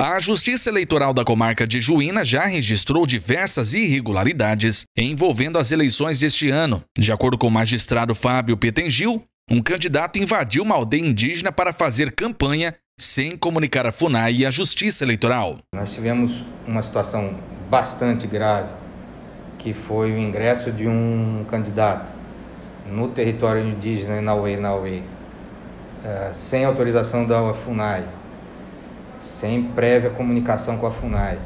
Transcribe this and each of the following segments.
A Justiça Eleitoral da comarca de Juína já registrou diversas irregularidades envolvendo as eleições deste ano. De acordo com o magistrado Fábio Petengil, um candidato invadiu uma aldeia indígena para fazer campanha sem comunicar a FUNAI e a Justiça Eleitoral. Nós tivemos uma situação bastante grave, que foi o ingresso de um candidato no território indígena Inauê, sem autorização da FUNAI, sem prévia comunicação com a FUNAI,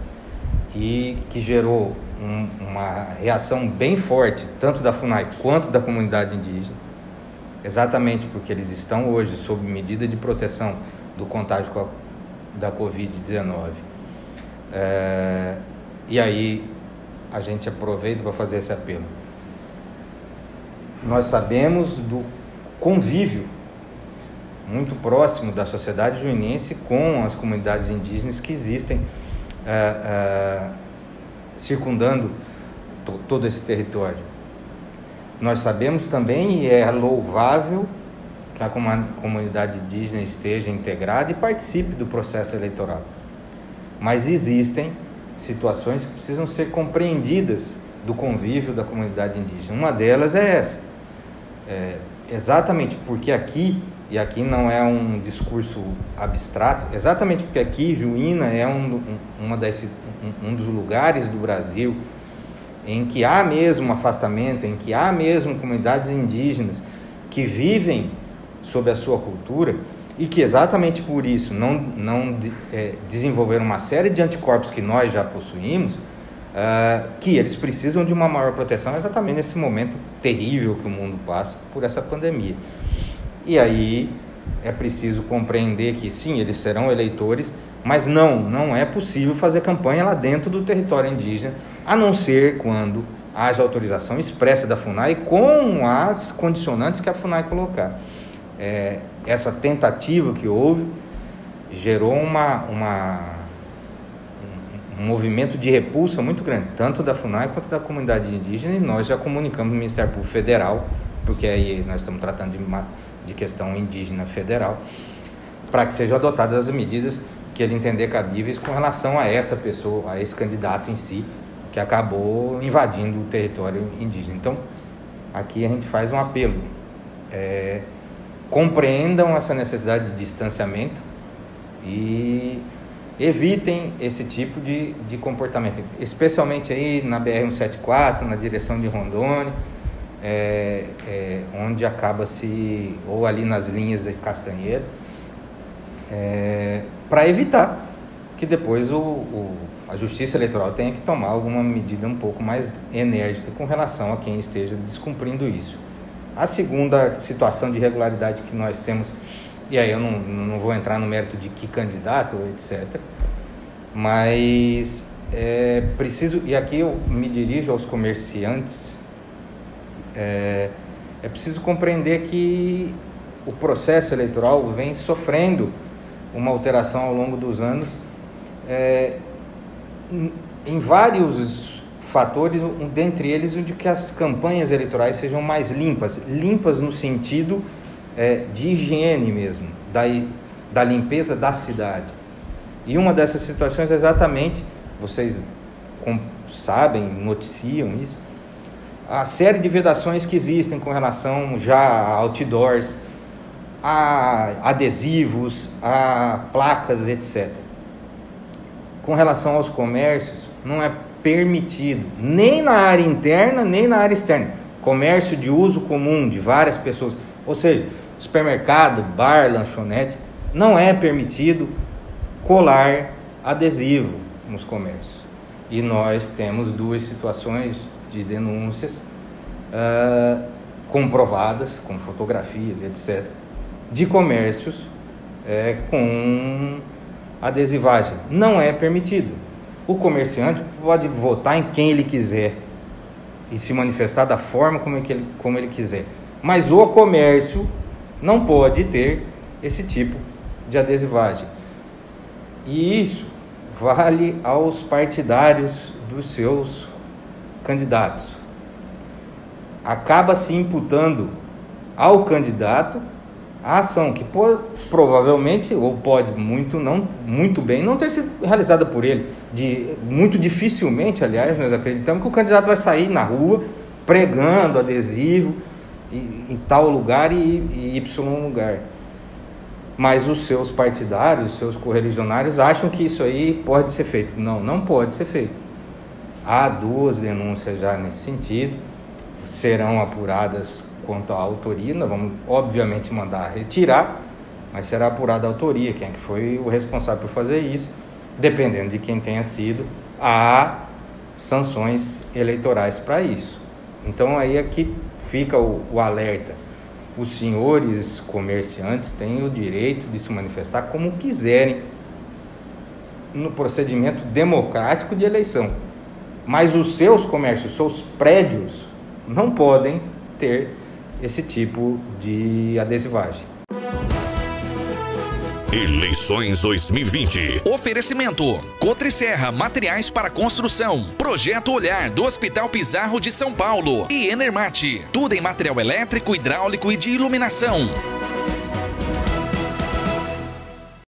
e que gerou uma reação bem forte, tanto da FUNAI quanto da comunidade indígena, exatamente porque eles estão hoje sob medida de proteção do contágio da Covid-19. E aí a gente aproveita para fazer esse apelo. Nós sabemos do convívio muito próximo da sociedade juinense com as comunidades indígenas que existem circundando todo esse território. Nós sabemos também, e é louvável, que a comunidade indígena esteja integrada e participe do processo eleitoral. Mas existem situações que precisam ser compreendidas do convívio da comunidade indígena. Uma delas é essa. Exatamente porque aqui, e aqui não é um discurso abstrato, exatamente porque aqui Juína é um dos lugares do Brasil em que há mesmo afastamento, em que há mesmo comunidades indígenas que vivem sob a sua cultura e que exatamente por isso não desenvolveram uma série de anticorpos que nós já possuímos, que eles precisam de uma maior proteção exatamente nesse momento terrível que o mundo passa por essa pandemia. E aí é preciso compreender que sim, eles serão eleitores, mas não é possível fazer campanha lá dentro do território indígena, a não ser quando haja autorização expressa da FUNAI com as condicionantes que a FUNAI colocar. Essa tentativa que houve gerou um movimento de repulsa muito grande, tanto da FUNAI quanto da comunidade indígena, e nós já comunicamos no Ministério Público Federal, porque aí nós estamos tratando de questão indígena federal, para que sejam adotadas as medidas que ele entender cabíveis com relação a essa pessoa, a esse candidato em si, que acabou invadindo o território indígena. Então, aqui a gente faz um apelo. Compreendam essa necessidade de distanciamento e evitem esse tipo de comportamento, especialmente aí na BR-174, na direção de Rondônia, onde acaba-se, ou ali nas linhas de Castanheira, para evitar que depois a Justiça Eleitoral tenha que tomar alguma medida um pouco mais enérgica com relação a quem esteja descumprindo isso. A segunda situação de irregularidade que nós temos, e aí eu não vou entrar no mérito de que candidato, etc., mas é preciso, e aqui eu me dirijo aos comerciantes, é preciso compreender que o processo eleitoral vem sofrendo uma alteração ao longo dos anos, em vários fatores, dentre eles o de que as campanhas eleitorais sejam mais limpas no sentido de higiene mesmo, da limpeza da cidade. E uma dessas situações é exatamente, vocês sabem, noticiam isso, a série de vedações que existem com relação já a outdoors, a adesivos, a placas, etc. Com relação aos comércios, não é permitido, nem na área interna, nem na área externa. Comércio de uso comum de várias pessoas, ou seja, supermercado, bar, lanchonete, não é permitido colar adesivo nos comércios. E nós temos duas situações de denúncias comprovadas, com fotografias, etc., de comércios com adesivagem. Não é permitido. O comerciante pode votar em quem ele quiser e se manifestar da forma como ele quiser, mas o comércio não pode ter esse tipo de adesivagem. E isso vale aos partidários dos seus candidatos. Acaba se imputando ao candidato A ação que provavelmente, ou pode muito bem, não ter sido realizada por ele. Muito dificilmente, aliás, nós acreditamos que o candidato vai sair na rua pregando adesivo em tal lugar e Y lugar. Mas os seus partidários, os seus correligionários acham que isso aí pode ser feito. Não, não pode ser feito. Há 2 denúncias já nesse sentido, serão apuradas quanto à autoria. Nós vamos, obviamente, mandar retirar, mas será apurada a autoria, quem é que foi o responsável por fazer isso. Dependendo de quem tenha sido, há sanções eleitorais para isso. Então, aí aqui fica o alerta. Os senhores comerciantes têm o direito de se manifestar como quiserem no procedimento democrático de eleição. Mas os seus comércios, os seus prédios, não podem ter esse tipo de adesivagem. Eleições 2020. Oferecimento: Cotriserra Materiais para Construção, Projeto Olhar do Hospital Pizarro de São Paulo e Enermate. Tudo em material elétrico, hidráulico e de iluminação.